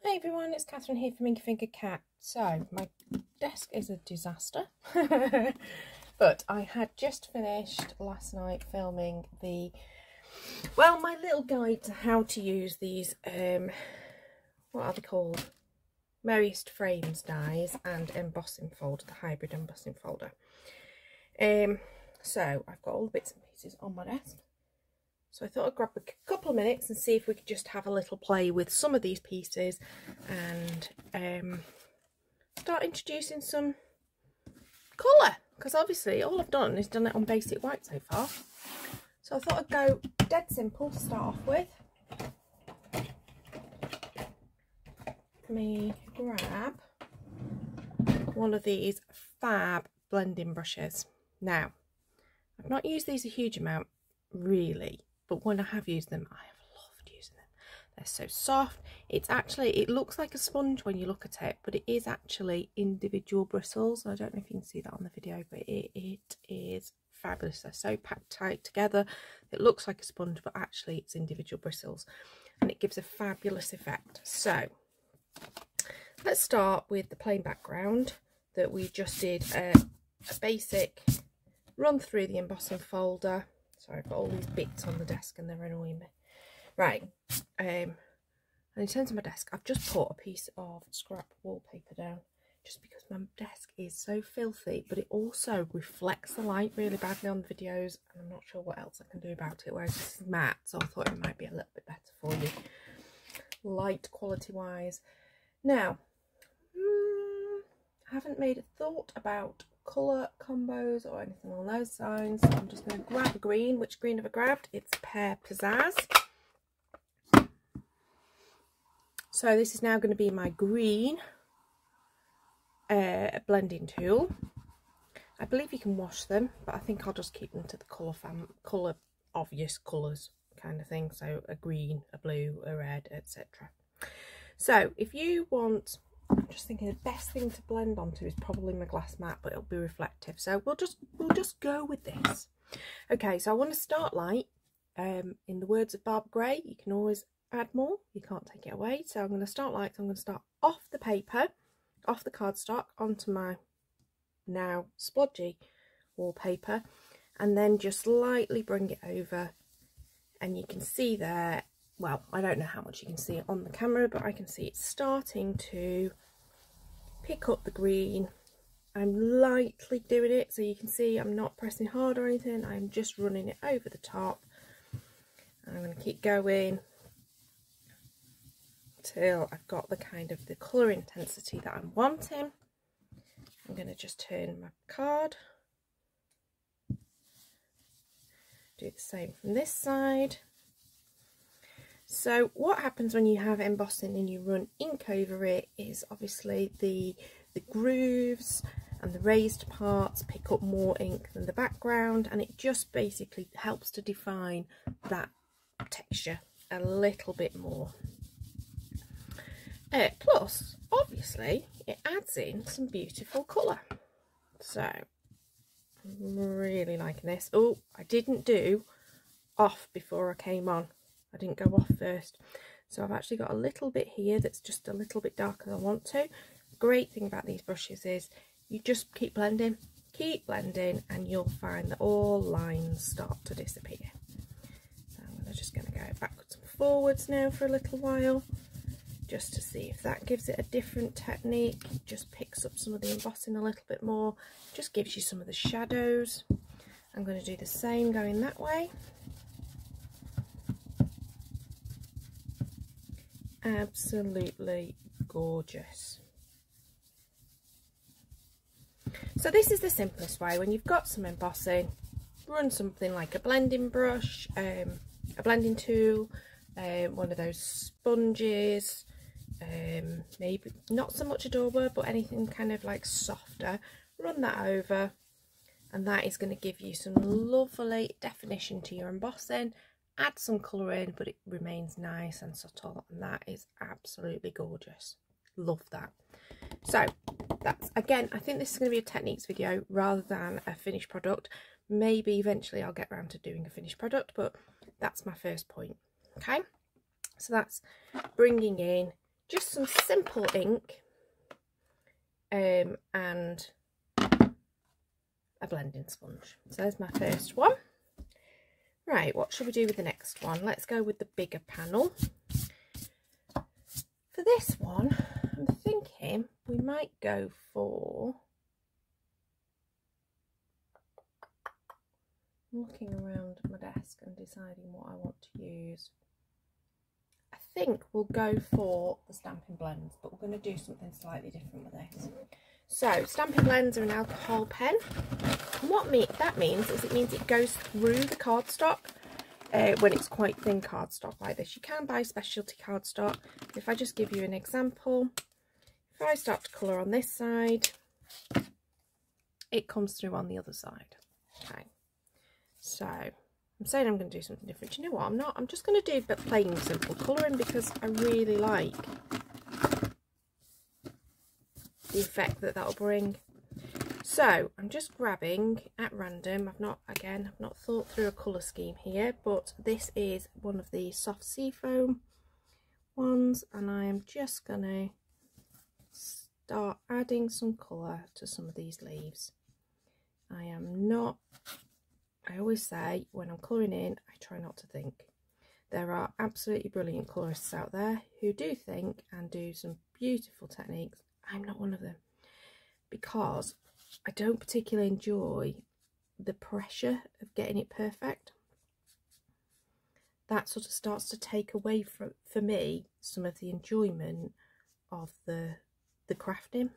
Hey everyone, it's Catherine here from Inky Finger Cat. So, my desk is a disaster, but I had just finished last night filming my little guide to how to use these, what are they called? Merriest Frames dies and embossing folder, the hybrid embossing folder. So, I've got all the bits and pieces on my desk. So I thought I'd grab a couple of minutes and see if we could just have a little play with some of these pieces and start introducing some colour, because obviously all I've done is done it on basic white so far. So I thought I'd go dead simple to start off with. Let me grab one of these fab blending brushes. Now, I've not used these a huge amount really, but when I have used them, I have loved using them. They're so soft. It looks like a sponge when you look at it, but it is actually individual bristles. I don't know if you can see that on the video, but it is fabulous. They're so packed tight together. It looks like a sponge, but actually it's individual bristles, and it gives a fabulous effect. So let's start with the plain background that we just did a basic run through the embossing folder. Sorry, I've got all these bits on the desk and they're annoying me. Right, and in terms of my desk, I've just put a piece of scrap wallpaper down just because my desk is so filthy, but it also reflects the light really badly on the videos, and I'm not sure what else I can do about it, whereas this is matte, so I thought it might be a little bit better for you, light quality wise. Now, I haven't made a thought about colour combos or anything along those lines, so I'm just going to grab a green. Which green have I grabbed? It's Pear Pizzazz. So this is now going to be my green blending tool. I believe you can wash them, but I think I'll just keep them to the obvious colours kind of thing, so a green, a blue, a red, etc. So if you want, I'm just thinking the best thing to blend onto is probably my glass mat, but it'll be reflective, so we'll just go with this. Okay, so I want to start light. In the words of Barbara Gray, you can always add more, you can't take it away. So I'm going to start light. So I'm going to start off the paper, off the cardstock, onto my now splodgy wallpaper, and then just lightly bring it over, and you can see there, well, I don't know how much you can see it on the camera, but I can see it's starting to pick up the green. I'm lightly doing it, so you can see I'm not pressing hard or anything. I'm just running it over the top. I'm going to keep going till I've got the kind of the colour intensity that I'm wanting. I'm going to just turn my card. Do the same from this side. So what happens when you have embossing and you run ink over it is obviously the grooves and the raised parts pick up more ink than the background, and it just basically helps to define that texture a little bit more. Plus, obviously, it adds in some beautiful colour. So, I'm really liking this. Oh, I didn't do off before I came on. I didn't go off first. So I've actually got a little bit here that's just a little bit darker than I want to. The great thing about these brushes is you just keep blending, and you'll find that all lines start to disappear. So I'm just going to go backwards and forwards now for a little while, just to see if that gives it a different technique. It just picks up some of the embossing a little bit more, just gives you some of the shadows. I'm going to do the same going that way. Absolutely gorgeous. So this is the simplest way. When you've got some embossing, run something like a blending brush, a blending tool, one of those sponges, maybe not so much a Dora, but anything kind of like softer, run that over, and that is going to give you some lovely definition to your embossing. Add some colour in, but it remains nice and subtle, and that is absolutely gorgeous. Love that. So that's, again, I think this is going to be a techniques video rather than a finished product. Maybe eventually I'll get around to doing a finished product, but that's my first point. Okay, so that's bringing in just some simple ink and a blending sponge. So there's my first one. Right, what should we do with the next one? Let's go with the bigger panel. For this one, I'm thinking we might go for, I'm looking around my desk and deciding what I want to use. I think we'll go for the Stampin' Blends, but we're going to do something slightly different with this. So, Stampin' Blends are an alcohol pen. And what that means is it goes through the cardstock when it's quite thin cardstock like this. You can buy specialty cardstock. If I just give you an example, if I start to colour on this side, it comes through on the other side. Okay, so I'm saying I'm going to do something different. Do you know what? I'm not. I'm just going to do plain simple colouring because I really like the effect that that'll bring. So I'm just grabbing at random. I've not thought through a colour scheme here, but this is one of the soft seafoam ones, and I am just gonna start adding some colour to some of these leaves. I always say when I'm colouring in, I try not to think. There are absolutely brilliant colourists out there who do think and do some beautiful techniques. I'm not one of them, because I don't particularly enjoy the pressure of getting it perfect. That sort of starts to take away for me some of the enjoyment of the crafting.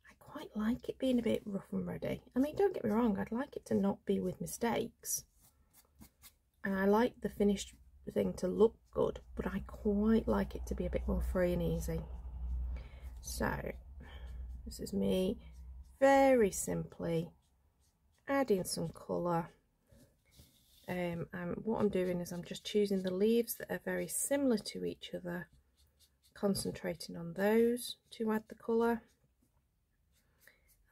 I quite like it being a bit rough and ready. I mean, don't get me wrong, I'd like it to not be with mistakes, and I like the finished thing to look good, but I quite like it to be a bit more free and easy. So this is me very simply adding some colour, and what I'm doing is I'm just choosing the leaves that are very similar to each other, concentrating on those to add the colour,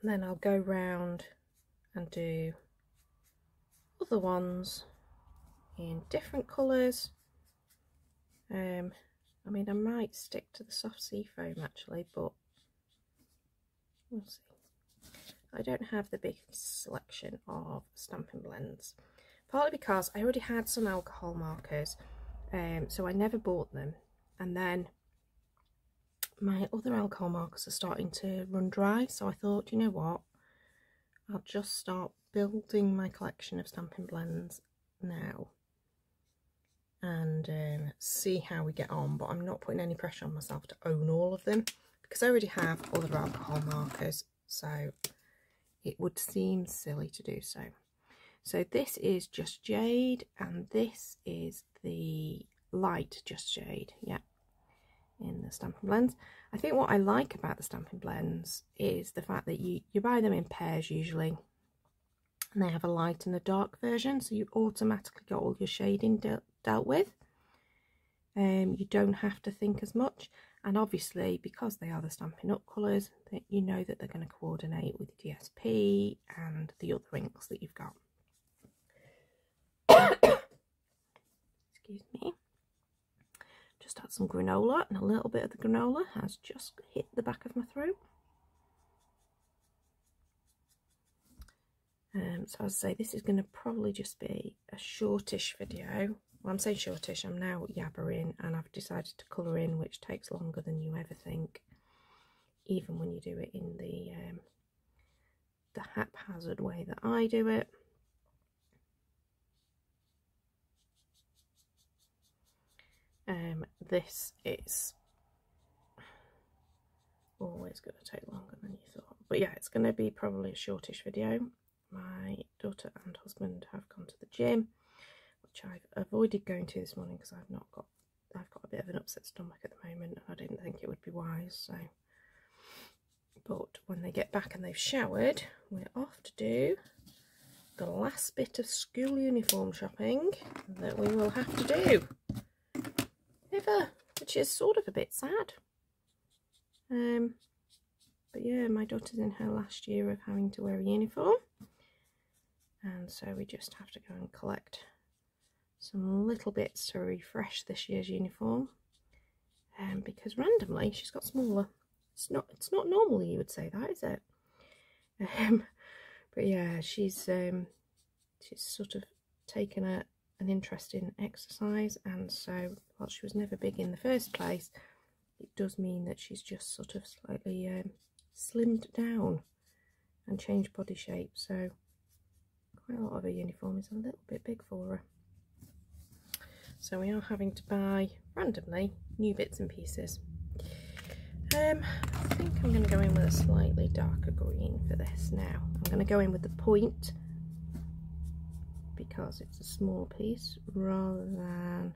and then I'll go round and do other ones in different colours. I mean, I might stick to the soft seafoam actually, but we'll see. I don't have the biggest selection of Stampin' Blends, partly because I already had some alcohol markers, so I never bought them, and then my other alcohol markers are starting to run dry, so I thought, you know what, I'll just start building my collection of Stampin' Blends now and see how we get on. But I'm not putting any pressure on myself to own all of them, because I already have other alcohol markers, so it would seem silly to do so. So this is Just Jade, and this is the light Just Jade, yeah, in the Stampin' Blends. I think what I like about the Stampin' Blends is the fact that you buy them in pairs usually, and they have a light and a dark version, so you automatically got all your shading dealt with. You don't have to think as much, and obviously because they are the Stampin' Up colours, that you know that they're going to coordinate with DSP and the other inks that you've got. Excuse me. Just had some granola, and a little bit of the granola has just hit the back of my throat. So as I say, this is going to probably just be a shortish video. Well, I'm saying shortish, I'm now yabbering, and I've decided to colour in, which takes longer than you ever think, even when you do it in the haphazard way that I do it. This is always going to take longer than you thought, but yeah, it's going to be probably a shortish video. My daughter and husband have gone to the gym, which I've avoided going to this morning because I've got a bit of an upset stomach at the moment, and I didn't think it would be wise. So, but when they get back and they've showered, we're off to do the last bit of school uniform shopping that we will have to do ever, which is sort of a bit sad. But yeah, my daughter's in her last year of having to wear a uniform, and so we just have to go and collect some little bits to refresh this year's uniform. because randomly she's got smaller. It's not normally you would say that, is it? But yeah, she's sort of taken an interest in exercise, and so while she was never big in the first place, it does mean that she's just sort of slightly slimmed down and changed body shape. So quite a lot of her uniform is a little bit big for her. So we are having to buy randomly new bits and pieces. I think I'm going to go in with a slightly darker green for this now. I'm going to go in with the point because it's a small piece rather than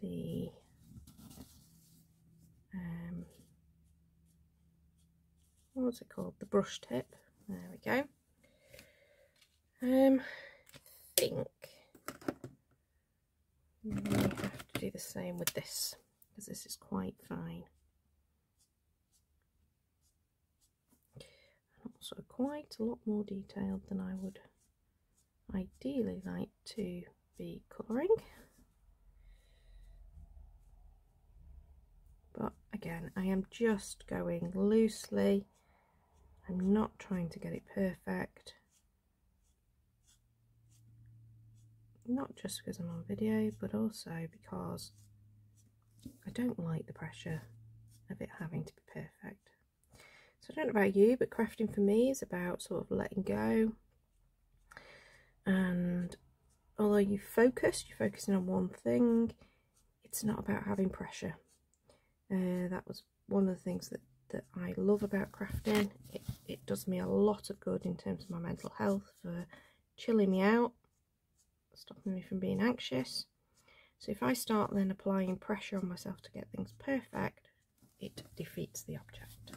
the what's it called? The brush tip. There we go. I think we have to do the same with this, because this is quite fine. And also quite a lot more detailed than I would ideally like to be colouring. But again, I am just going loosely. I'm not trying to get it perfect. Not just because I'm on video, but also because I don't like the pressure of it having to be perfect. So I don't know about you, but crafting for me is about sort of letting go. And although you're focusing on one thing, it's not about having pressure. That was one of the things that I love about crafting. It does me a lot of good in terms of my mental health, for chilling me out, stopping me from being anxious. So if I start then applying pressure on myself to get things perfect, it defeats the object.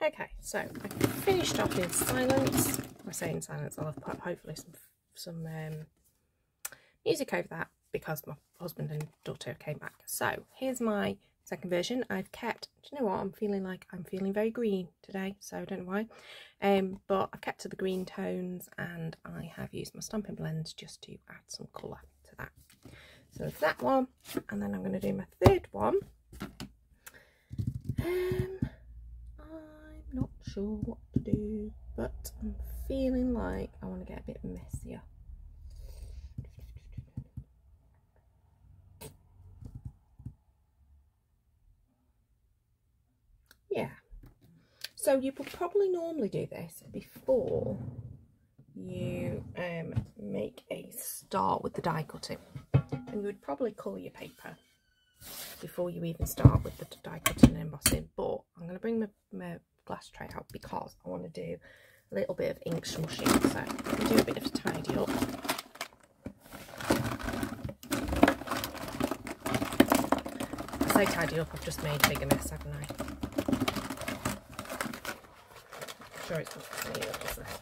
Okay, so I finished off in silence. I say in silence, I'll have put hopefully some music over that because my husband and daughter came back. So here's my second version. I've kept, do you know what, I'm feeling very green today, so I don't know why, but I've kept to the green tones, and I have used my Stampin' Blends just to add some colour to that. So there's that one, and then I'm going to do my third one. I'm not sure what to do, but I'm feeling like I want to get a bit messier. Yeah, so you would probably normally do this before you make a start with the die cutting, and you would probably colour your paper before you even start with the die cutting and embossing. But I'm going to bring my glass tray out because I want to do a little bit of ink smushing, so I'm going to do a bit of a tidy up. I say tidy up, I've just made a bigger mess, haven't I? I'm sure it's not me that does this.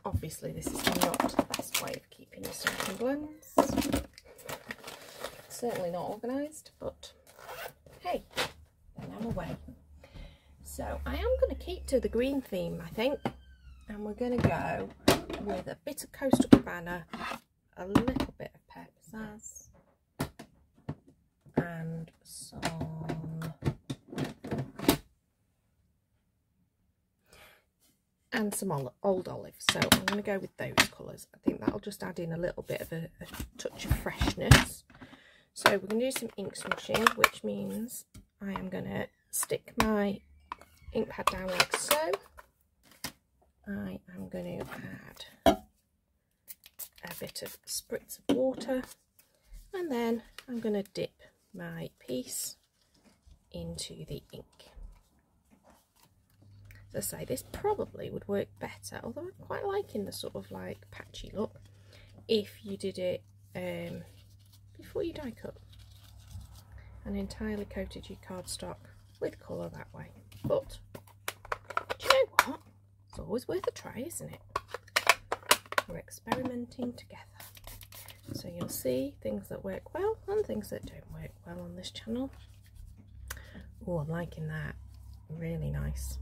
Obviously this is not the best way of keeping your Stampin' Blends. Certainly not organised, but hey, then I'm away. So I am going to keep to the green theme, I think, and we're going to go with a bit of Coastal Cabana, a little bit of Pear Pizzazz, and some Old Olive. So I'm going to go with those colours. I think that'll just add in a little bit of a touch of freshness. So we're going to do some ink smushing, which means I am going to stick my ink pad down like so. I am going to add a bit of spritz of water, and then I'm going to dip my piece into the ink. As I say, this probably would work better, although I'm quite liking the sort of like patchy look, if you did it before you die cut and entirely coated your cardstock with colour that way. But do you know what? It's always worth a try, isn't it? We're experimenting together. So you'll see things that work well and things that don't work well on this channel. Oh, I'm liking that. Really nice.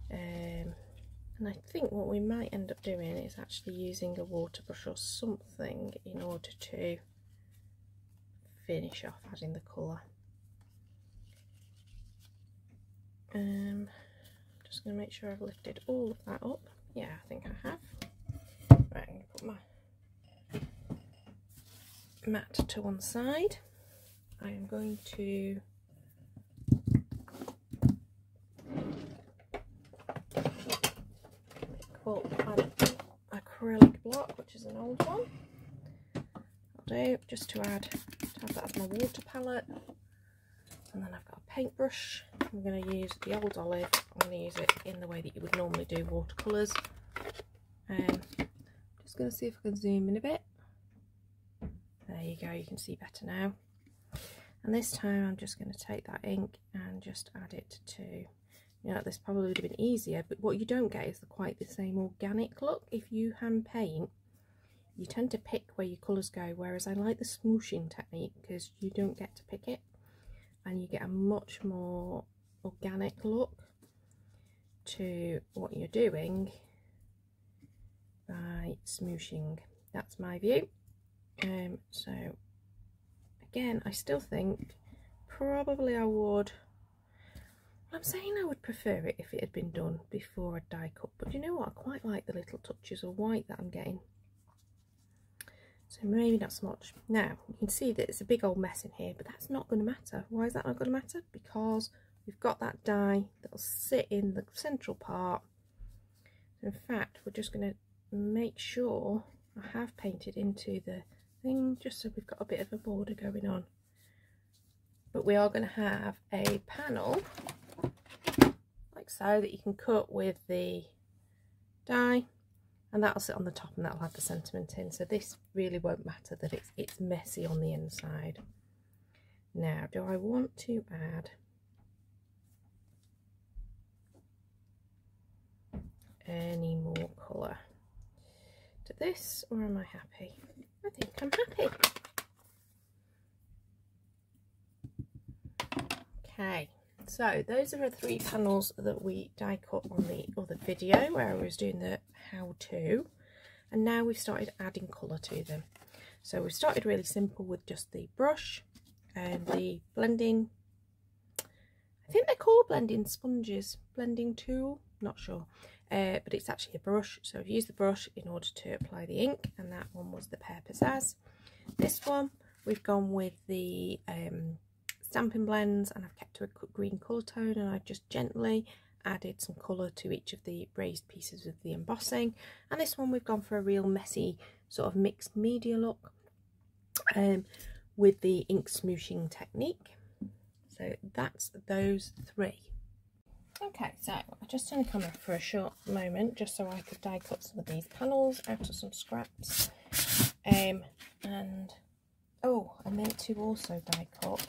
And I think what we might end up doing is actually using a water brush or something in order to finish off adding the colour. Just going to make sure I've lifted all of that up. Yeah, I think I have. Right, I'm going to put my mat to one side. I am going to add acrylic block, which is an old one. I'll do just to have that as my water palette. And then I've got a paintbrush. I'm going to use the old olive. I'm going to use it in the way that you would normally do watercolours. Just going to see if I can zoom in a bit. There you go, you can see better now. And this time I'm just going to take that ink and just add it to, you know, this probably would have been easier, but what you don't get is quite the same organic look. If you hand paint, you tend to pick where your colours go, whereas I like the smooshing technique because you don't get to pick it. And you get a much more organic look to what you're doing by smooshing. That's my view. So again, I still think probably I would, I'm saying I would prefer it if it had been done before a die cut, but you know what, I quite like the little touches of white that I'm getting. So maybe not so much. Now, you can see that it's a big old mess in here, but that's not going to matter. Why is that not going to matter? Because we've got that die that'll sit in the central part. In fact, we're just going to make sure I have painted into the thing, just so we've got a bit of a border going on. But we are going to have a panel, like so, that you can cut with the die. And that'll sit on the top and that'll have the sentiment in. So this really won't matter that it's messy on the inside. Now, do I want to add any more colour to this, or am I happy? I think I'm happy. Okay. So those are the 3 panels that we die cut on the other video where I was doing the how-to, and now we've started adding colour to them. So we started really simple with just the brush and the blending, I think they're called blending sponges, blending tool, not sure, but it's actually a brush. So I've used the brush in order to apply the ink, and that one was the Pear Pizzazz. This one we've gone with the Stampin' Blends, and I've kept to a green colour tone, and I've just gently added some colour to each of the raised pieces of the embossing. And this one we've gone for a real messy sort of mixed media look with the ink smooshing technique. So that's those 3. Okay, so I just turned the camera for a short moment just so I could die cut some of these panels out of some scraps. And oh, I meant to also die cut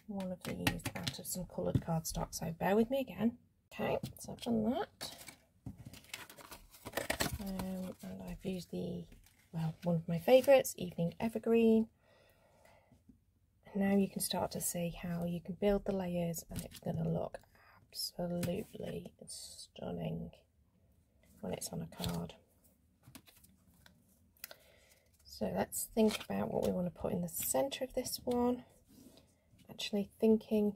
one of these out of some coloured cardstock, so bear with me again. Okay, so I've done that, and I've used one of my favourites, Evening Evergreen. And now you can start to see how you can build the layers, and it's going to look absolutely stunning when it's on a card. So let's think about what we want to put in the centre of this one. Actually thinking,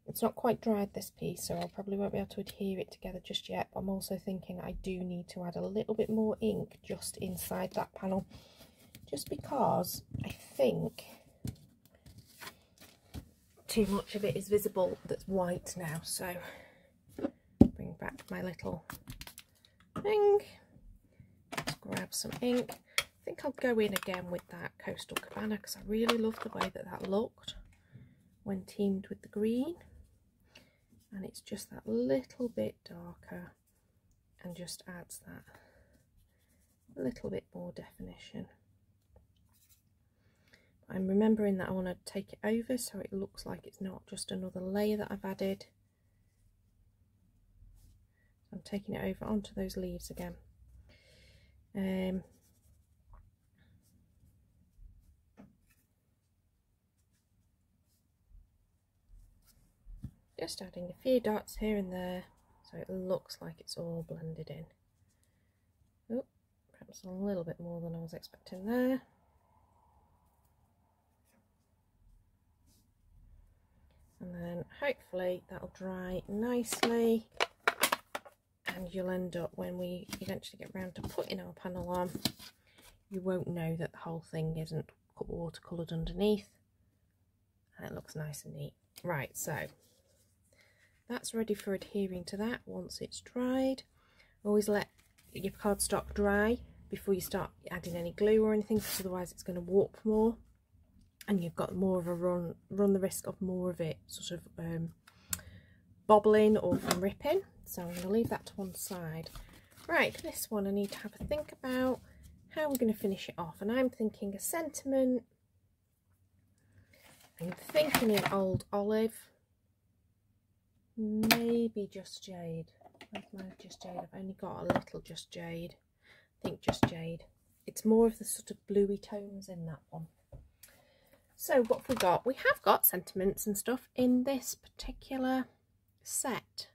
it's not quite dried, this piece, so I probably won't be able to adhere it together just yet, but I'm also thinking I do need to add a little bit more ink just inside that panel, just because I think too much of it is visible that's white now. So bring back my little thing, let's grab some ink. I think I'll go in again with that Coastal Cabana because I really love the way that looked when teamed with the green, and it's just that little bit darker and just adds that little bit more definition. I'm remembering that I want to take it over so it looks like it's not just another layer that I've added. I'm taking it over onto those leaves again. Just adding a few dots here and there so it looks like it's all blended in. Oh, perhaps a little bit more than I was expecting there. And then hopefully that'll dry nicely, and you'll end up, when we eventually get round to putting our panel on, you won't know that the whole thing isn't watercoloured underneath, and it looks nice and neat. Right, so that's ready for adhering to that. Once it's dried, always let your cardstock dry before you start adding any glue or anything, because otherwise it's going to warp more, and you've got more of a run the risk of more of it sort of bobbling or from ripping. So I'm going to leave that to one side. Right, this one I need to have a think about how we're going to finish it off, and I'm thinking a sentiment. I'm thinking an old olive, maybe Just Jade. Where's my Just Jade? I've only got a little Just Jade. I think Just Jade. It's more of the sort of bluey tones in that one. So what have we got? We have got sentiments and stuff in this particular set.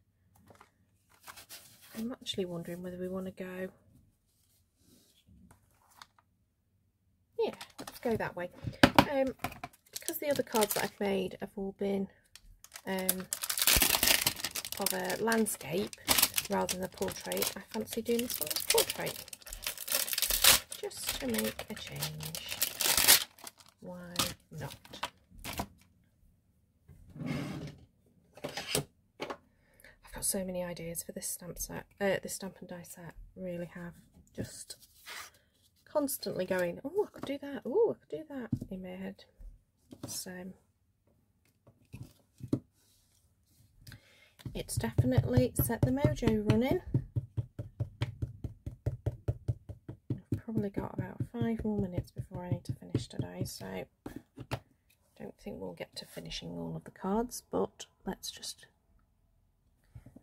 I'm actually wondering whether we want to go, yeah, let's go that way. Because the other cards that I've made have all been of a landscape rather than a portrait, I fancy doing this one as a portrait, just to make a change. Why not? I've got so many ideas for this stamp set, this stamp and die set. Really have, just constantly going, oh, I could do that, oh, I could do that in my head. So it's definitely set the mojo running. I've probably got about 5 more minutes before I need to finish today, so I don't think we'll get to finishing all of the cards, but let's just,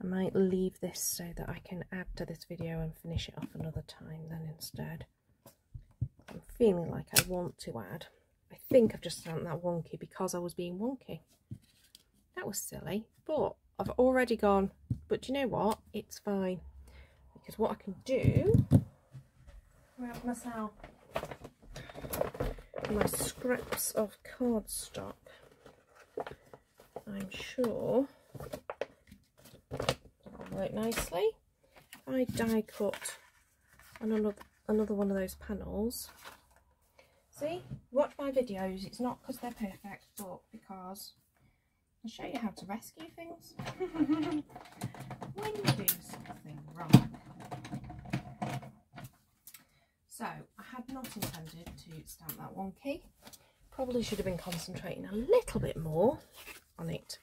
I might leave this so that I can add to this video and finish it off another time then instead. I'm feeling like I want to add. I think I've just stamped that wonky because I was being wonky. That was silly, but I've already gone, but you know what? It's fine, because what I can do, grab myself my scraps of cardstock. I'm sure that'll work nicely. I die cut on another one of those panels. See, watch my videos. It's not because they're perfect, but because I'll show you how to rescue things when you do something wrong. So I had not intended to stamp that wonky. Probably should have been concentrating a little bit more on it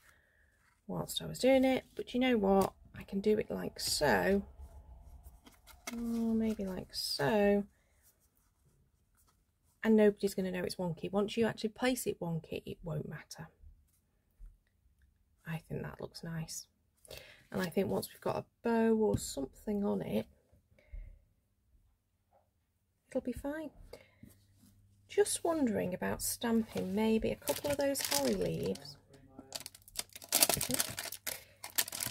whilst I was doing it, but you know what? I can do it like so, or maybe like so, and nobody's going to know it's wonky. Once you actually place it wonky, it won't matter. I think that looks nice, and I think once we've got a bow or something on it, it'll be fine. Just wondering about stamping maybe a couple of those holly leaves.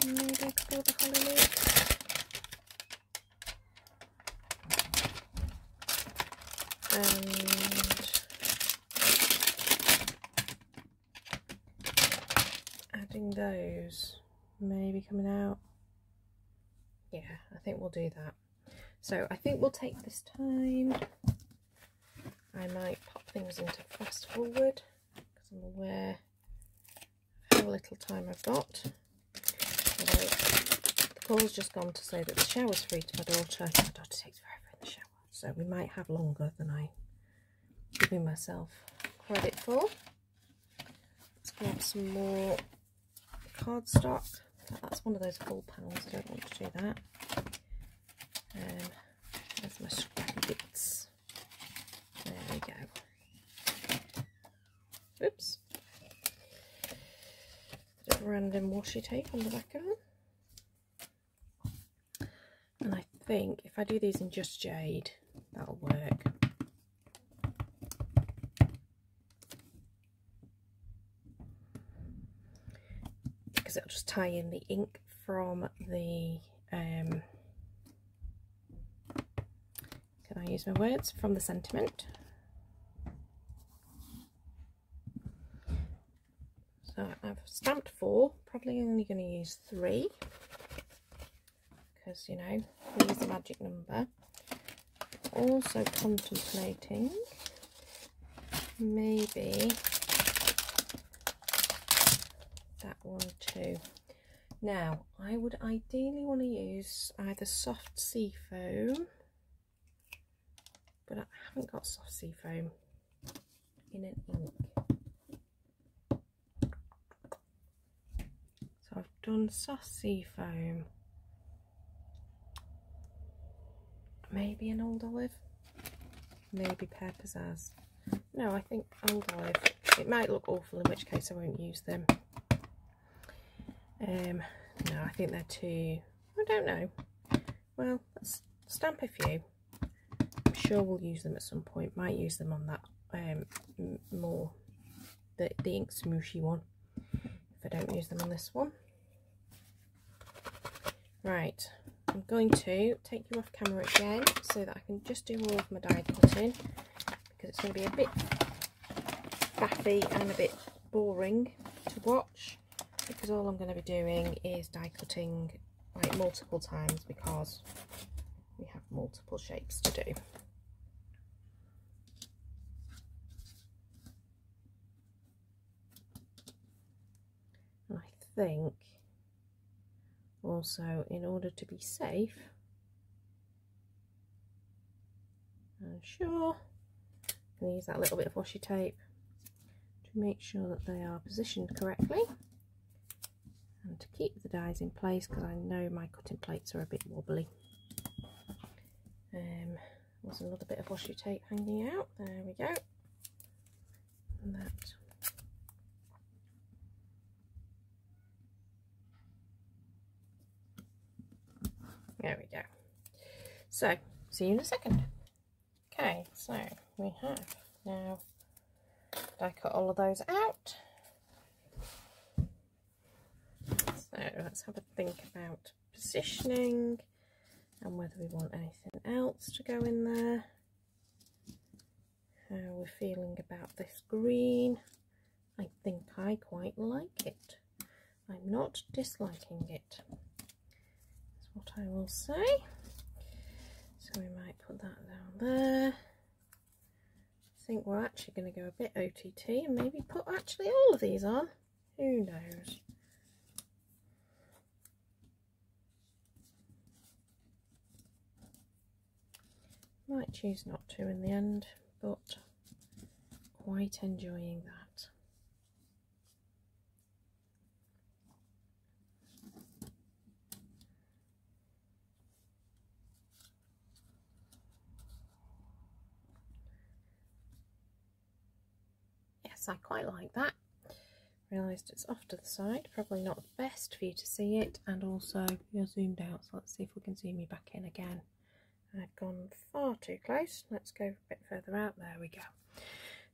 Maybe a couple of the holly leaves. And adding those, maybe coming out. Yeah, I think we'll do that. So I think we'll take this time. I might pop things into fast forward because I'm aware of how little time I've got. Although the call's just gone to say that the shower's free to my daughter. My daughter takes forever in the shower, so we might have longer than I'm giving myself credit for. Let's grab some more cardstock. That's one of those full panels. I don't want to do that. There's my scrappy bits. There we go. Oops. Bit of random washi tape on the back of them. And I think if I do these in Just Jade, that'll work. Because it'll just tie in the ink from the, can I use my words, from the Sentiment. So I've stamped 4, probably only going to use 3, because, you know, 3 is the magic number. Also contemplating maybe that one too. Now, I would ideally want to use either soft sea foam, but I haven't got soft sea foam in an ink. So I've done soft sea foam, maybe an Old Olive, maybe Pear Pizzazz. No, I think Old Olive. It might look awful, in which case I won't use them. No, I think they're too, I don't know. Well, let's stamp a few. I'm sure we'll use them at some point. Might use them on that more, the ink smooshy one, if I don't use them on this one. Right, I'm going to take you off camera again so that I can just do all of my die cutting, because it's going to be a bit faffy and a bit boring to watch, because all I'm going to be doing is die cutting like multiple times, because we have multiple shapes to do. And I think also, in order to be safe, I'm sure I'm going to use that little bit of washi tape to make sure that they are positioned correctly and to keep the dies in place, because I know my cutting plates are a bit wobbly. There's another bit of washi tape hanging out. There we go. And that. There we go. So, see you in a second. Okay, so we have now die cut all of those out. So let's have a think about positioning and whether we want anything else to go in there. How we're feeling about this green. I think I quite like it. I'm not disliking it. That's what I will say. So we might put that down there. I think we're actually going to go a bit OTT and maybe put actually all of these on. Who knows? Might choose not to in the end, but quite enjoying that. Yes, I quite like that. Realised it's off to the side, probably not the best for you to see it, and also you're zoomed out, so let's see if we can zoom you back in again. I've gone far too close. Let's go a bit further out. There we go.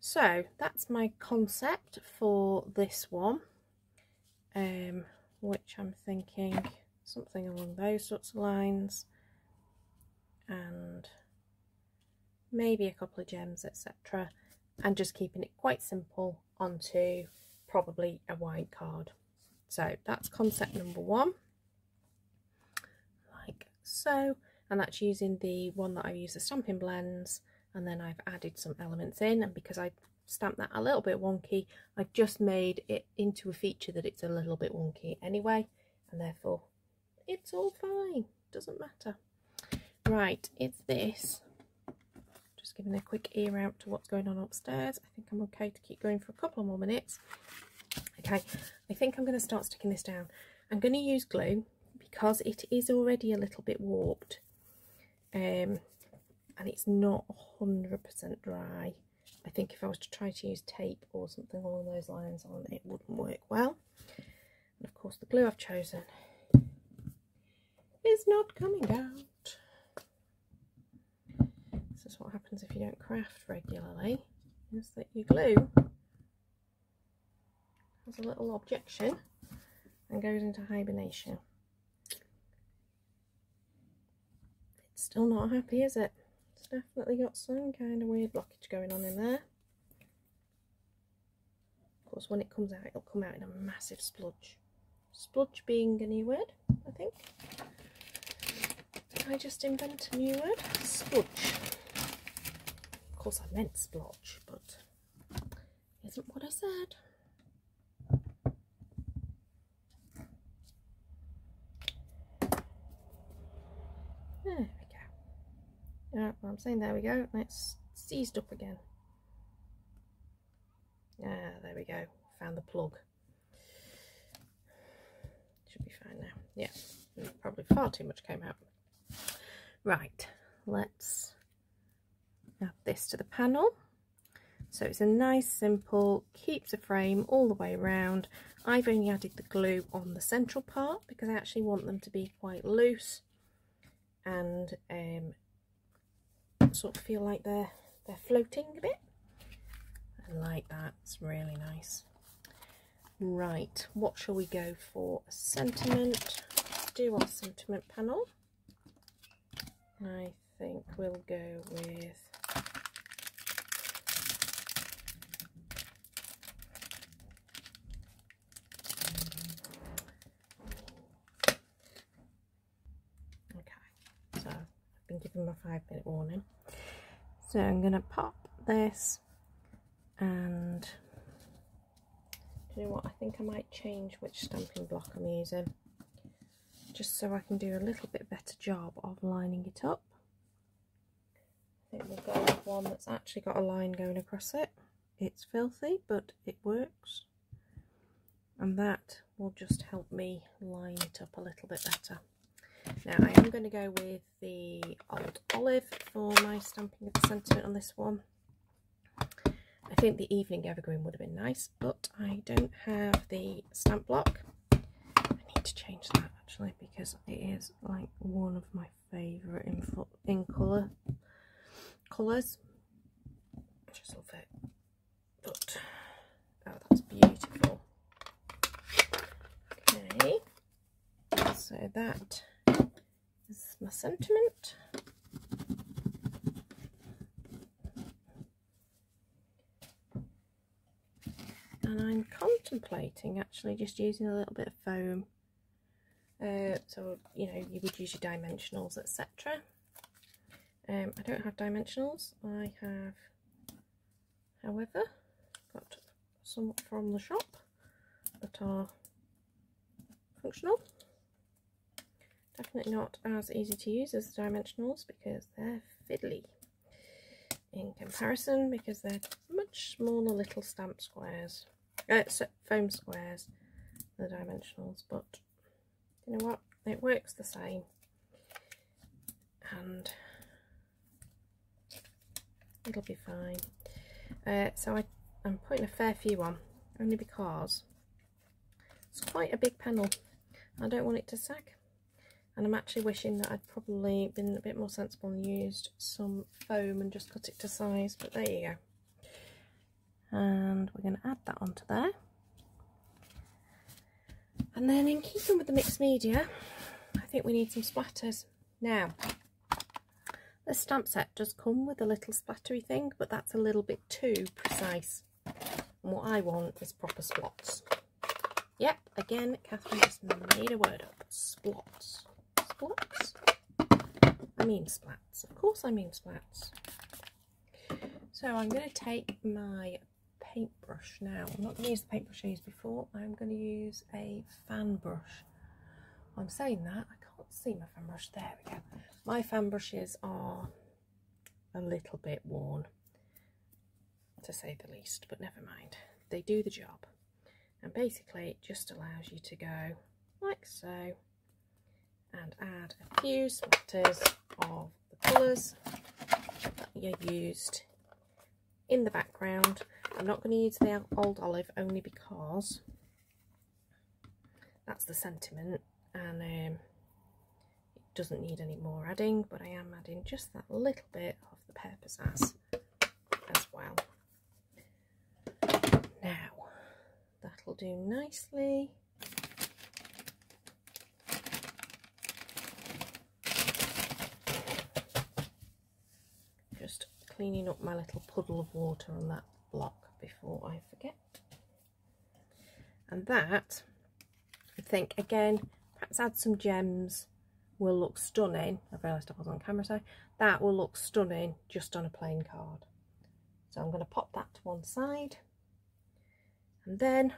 So that's my concept for this one, which I'm thinking something along those sorts of lines, and maybe a couple of gems, etc., and just keeping it quite simple onto probably a white card. So that's concept number 1, like so. And that's using the one that I use, the Stampin' Blends, and then I've added some elements in, and because I stamped that a little bit wonky, I've just made it into a feature that it's a little bit wonky anyway, and therefore it's all fine, doesn't matter. Right, it's this. Just giving a quick ear out to what's going on upstairs. I think I'm okay to keep going for a couple more minutes. Okay, I think I'm going to start sticking this down. I'm going to use glue because it is already a little bit warped. And it's not 100% dry. I think if I was to try to use tape or something along those lines on, it wouldn't work well. And of course the glue I've chosen is not coming out. This is what happens if you don't craft regularly, is that your glue has a little objection and goes into hibernation. Still not happy, is it? It's definitely got some kind of weird blockage going on in there. Of course, when it comes out, it'll come out in a massive spludge. Spludge being a new word, I think. Did I just invent a new word? Spludge. Of course, I meant splodge, but isn't what I said. There we go. Well, I'm saying there we go, and it's seized up again. There we go. Found the plug. Should be fine now. Yeah, probably far too much came out. Right, let's add this to the panel. So it's a nice, simple, keeps the frame all the way around. I've only added the glue on the central part because I actually want them to be quite loose and sort of feel like they're floating a bit. I like that, it's really nice. Right, what shall we go for? A sentiment. Do our sentiment panel. I think we'll go with been given my 5-minute warning. So I'm going to pop this, and do you know what, I think I might change which stamping block I'm using, just so I can do a little bit better job of lining it up. I think we'll go with one that's actually got a line going across it. It's filthy, but it works, and that will just help me line it up a little bit better. Now I am going to go with the Old Olive for my stamping of the sentiment on this one. I think the Evening Evergreen would have been nice, but I don't have the stamp block. I need to change that actually, because it is like one of my favourite in colours. Just will fit. But oh, that's beautiful. Okay, so that is my sentiment. And I'm contemplating actually just using a little bit of foam. So, you know, you would use your dimensionals, etc. I don't have dimensionals. I have, however, got some from the shop that are functional. Definitely not as easy to use as the dimensionals because they're fiddly in comparison, because they're much smaller little stamp squares, foam squares than the dimensionals, but you know what, it works the same, and it'll be fine. So I'm putting a fair few on, only because it's quite a big panel. I don't want it to sag. And I'm actually wishing that I'd probably been a bit more sensible and used some foam and just cut it to size, but there you go. And we're going to add that onto there. And then in keeping with the mixed media, I think we need some splatters. Now, this stamp set does come with a little splattery thing, but that's a little bit too precise. And what I want is proper splots. Yep, again, Catherine just made a word up. Splots. Splats? I mean splats. Of course I mean splats. So I'm going to take my paintbrush now. I'm not going to use the paintbrush I used before. I'm going to use a fan brush. I'm saying that, I can't see my fan brush. There we go. My fan brushes are a little bit worn, to say the least, but never mind. They do the job. And basically it just allows you to go like so and add a few splatters of the colours that you used in the background. I'm not going to use the Old Olive only because that's the sentiment, and it doesn't need any more adding, but I am adding just that little bit of the Pear Pizzazz as well. Now that'll do nicely. cleaning up my little puddle of water on that block before I forget. And that, I think, again, perhaps add some gems, will look stunning. I've realised I was on camera, so that will look stunning just on a plain card. So I'm going to pop that to one side, and then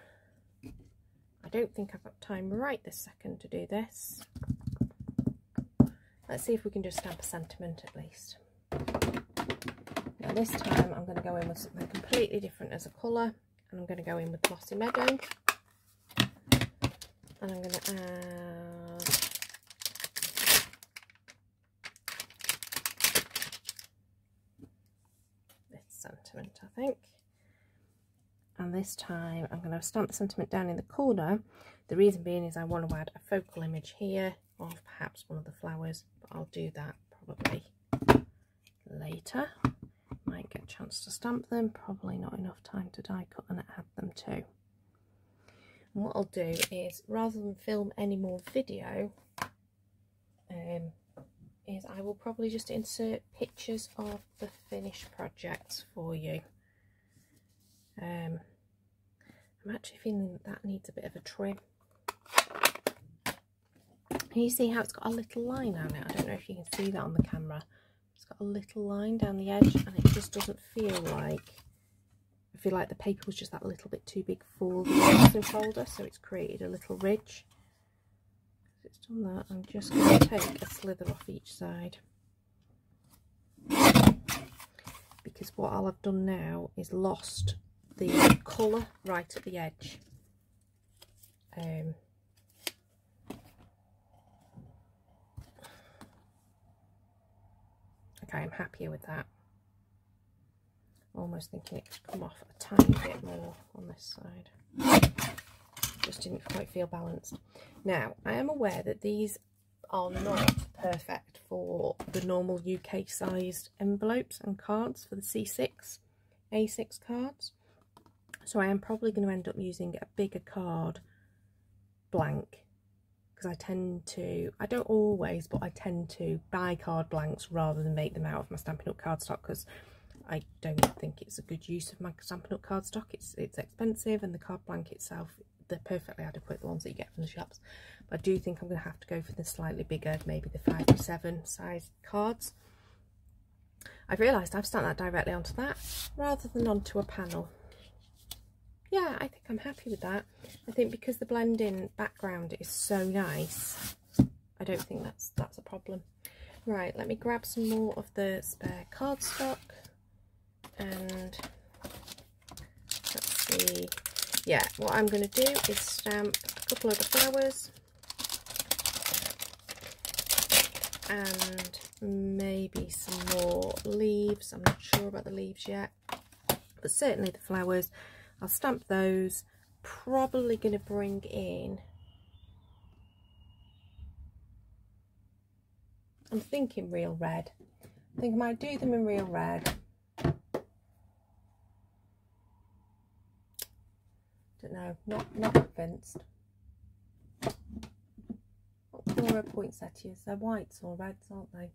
I don't think I've got time right this second to do this. Let's see if we can just stamp a sentiment at least. Now this time I'm going to go in with something completely different as a colour, and I'm going to go in with Mossy Meadow, and I'm going to add this sentiment, I think. And this time I'm going to stamp the sentiment down in the corner. The reason being is I want to add a focal image here of perhaps one of the flowers, but I'll do that probably later. Might get a chance to stamp them, probably not enough time to die cut and add them too. And what I'll do is, rather than film any more video, is I will probably just insert pictures of the finished projects for you. I'm actually feeling that that needs a bit of a trim. Can you see how it's got a little line on it? I don't know if you can see that on the camera. It's got a little line down the edge, and it just doesn't feel like, I feel like the paper was just that little bit too big for the resin folder, so it's created a little ridge. It's done that. I'm just going to take a slither off each side, because what I'll have done now is lost the colour right at the edge. Okay, I'm happier with that. Almost thinking it could come off a tiny bit more on this side. Just didn't quite feel balanced. Now, I am aware that these are not perfect for the normal UK sized envelopes and cards for the C6, A6 cards. So I am probably going to end up using a bigger card blank, because I tend to, I don't always, but I tend to buy card blanks rather than make them out of my Stampin' Up cardstock, because I don't think it's a good use of my Stampin' Up cardstock. It's expensive, and the card blank itself, they're perfectly adequate, the ones that you get from the shops. But I do think I'm going to have to go for the slightly bigger, maybe the 5x7 size cards. I've realised I've stamped that directly onto that rather than onto a panel. Yeah, I think I'm happy with that. I think because the blending background is so nice, I don't think that's a problem. Right, let me grab some more of the spare cardstock, and let's see. Yeah, what I'm going to do is stamp a couple of the flowers and maybe some more leaves. I'm not sure about the leaves yet, but certainly the flowers. I'll stamp those. Probably going to bring in, I'm thinking real red. I think I might do them in real red. Don't know, not convinced. What colour are poinsettias? They're whites or reds, aren't they?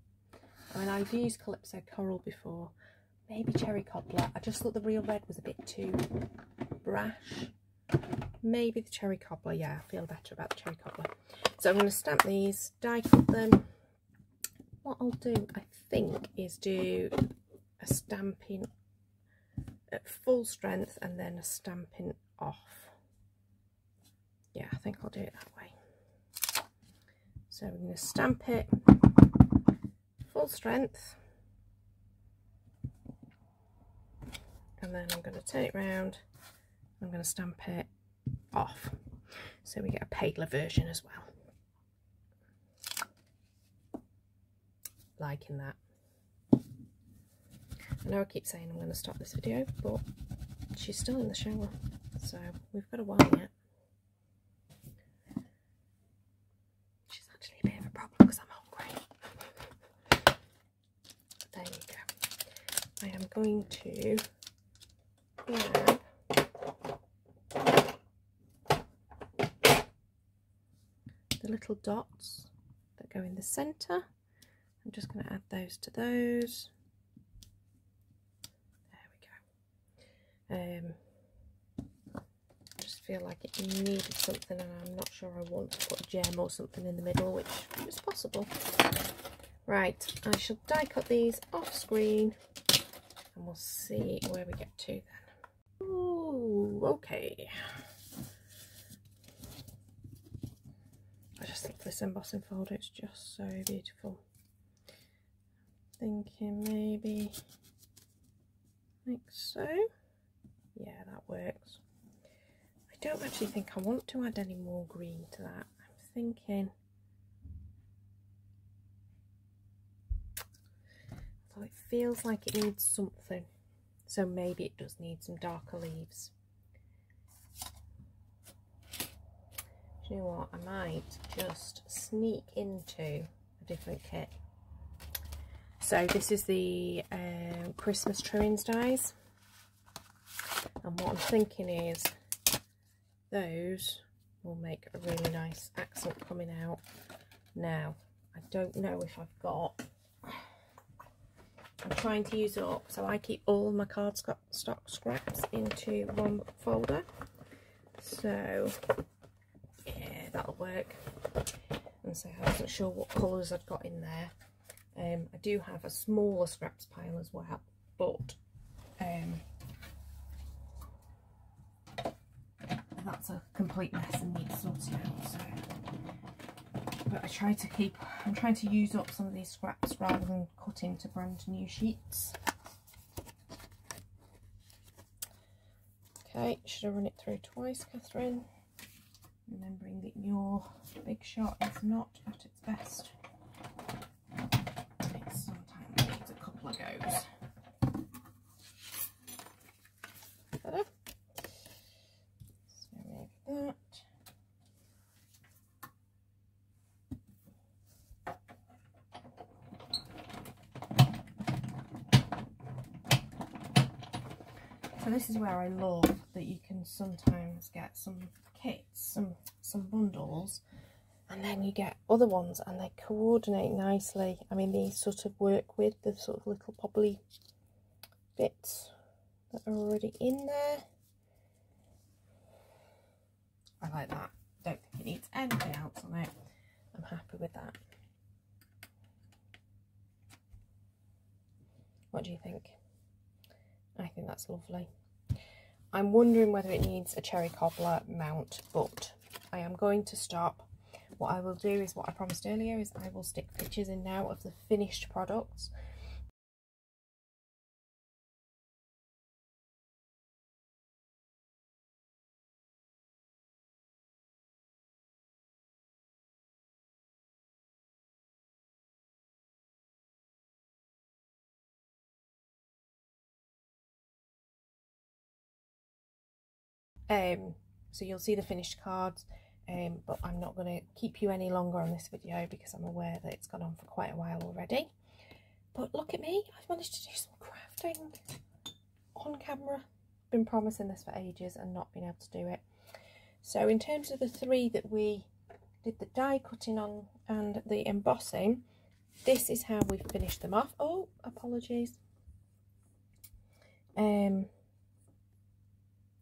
I mean, I've used Calypso Coral before. Maybe Cherry Cobbler. I just thought the real red was a bit too brash. Maybe the Cherry Cobbler. Yeah, I feel better about the Cherry Cobbler. So I'm going to stamp these, die cut them. What I'll do, I think, is do a stamping at full strength and then a stamping off. Yeah, I think I'll do it that way. So we're going to stamp it full strength, and then I'm going to turn it round. I'm going to stamp it off, so we get a paler version as well. Liking that. I know I keep saying I'm going to stop this video, but she's still in the shower, so we've got a while yet. She's actually a bit of a problem because I'm hungry. There you go. I am going to grab the little dots that go in the centre. I'm just going to add those to those. Just feel like it needed something, and I'm not sure I want to put a gem or something in the middle, which is possible. Right, I shall die cut these off screen and we'll see where we get to then. Ooh, okay. I just love this embossing folder, it's just so beautiful. Thinking maybe like so. Yeah, that works. I don't actually think I want to add any more green to that. I'm thinking, so it feels like it needs something, so maybe it does need some darker leaves. Do you know what, I might just sneak into a different kit. So this is the Christmas Trimmings dies, and what I'm thinking is those will make a really nice accent coming out. Now, I don't know if I've got, I'm trying to use it up, so I keep all my cardstock scraps into one folder. So, yeah, that'll work. And so I wasn't sure what colours I'd got in there. I do have a smaller scraps pile as well, but that's a complete mess and needs sorting out. So, but I'm trying to use up some of these scraps rather than cut into brand new sheets. Okay, should I run it through twice, Catherine? Remembering that your big shot is not at its best. It sometimes needs a couple of goes. Better. So remove that. So this is where I love that you can sometimes get some kits, some bundles, and then you get other ones and they coordinate nicely. I mean, these sort of work with the sort of little popply bits that are already in there. I like that. Don't think it needs anything else on it. I'm happy with that. What do you think? I think that's lovely. I'm wondering whether it needs a cherry cobbler mount, but I am going to stop. What I will do is what I promised earlier, is I will stick pictures in now of the finished products. So you'll see the finished cards, but I'm not going to keep you any longer on this video because I'm aware that it's gone on for quite a while already. But look at me, I've managed to do some crafting on camera. Been promising this for ages and not been able to do it. So in terms of the three that we did the die cutting on and the embossing, this is how we've finished them off. Oh, apologies.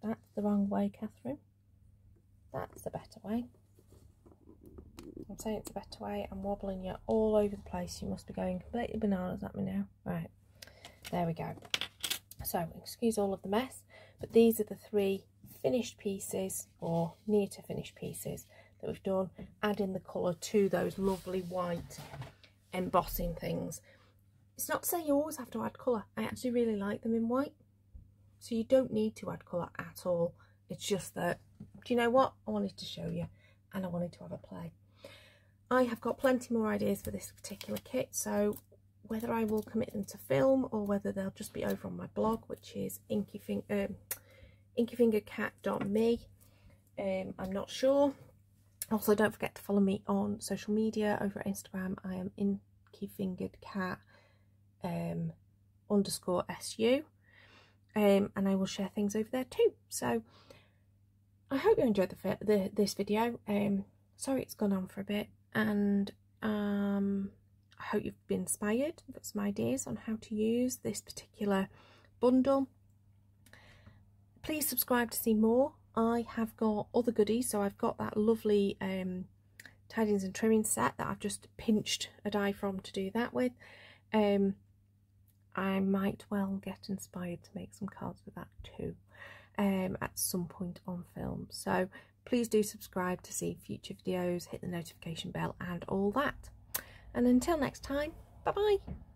That's the wrong way, Catherine. That's the better way. I'm saying it's a better way. I'm wobbling you all over the place. You must be going completely bananas at me now. Right, there we go. So, excuse all of the mess, but these are the three finished pieces, or near to finished pieces, that we've done, adding the colour to those lovely white embossing things. It's not to say you always have to add colour. I actually really like them in white. So you don't need to add colour at all. It's just that, do you know what? I wanted to show you and I wanted to have a play. I have got plenty more ideas for this particular kit, so whether I will commit them to film or whether they'll just be over on my blog, which is inkyfingercat.me, I'm not sure. Also, don't forget to follow me on social media. Over at Instagram, I am inkyfingeredcat _SU. And I will share things over there too. So I hope you enjoyed this video. Sorry it's gone on for a bit, and I hope you've been inspired, got some ideas on how to use this particular bundle. please subscribe to see more. I have got other goodies, so I've got that lovely tidings and trimming set that I've just pinched a die from to do that with. I might well get inspired to make some cards with that too at some point on film. So please do subscribe to see future videos, hit the notification bell and all that. And until next time, bye bye.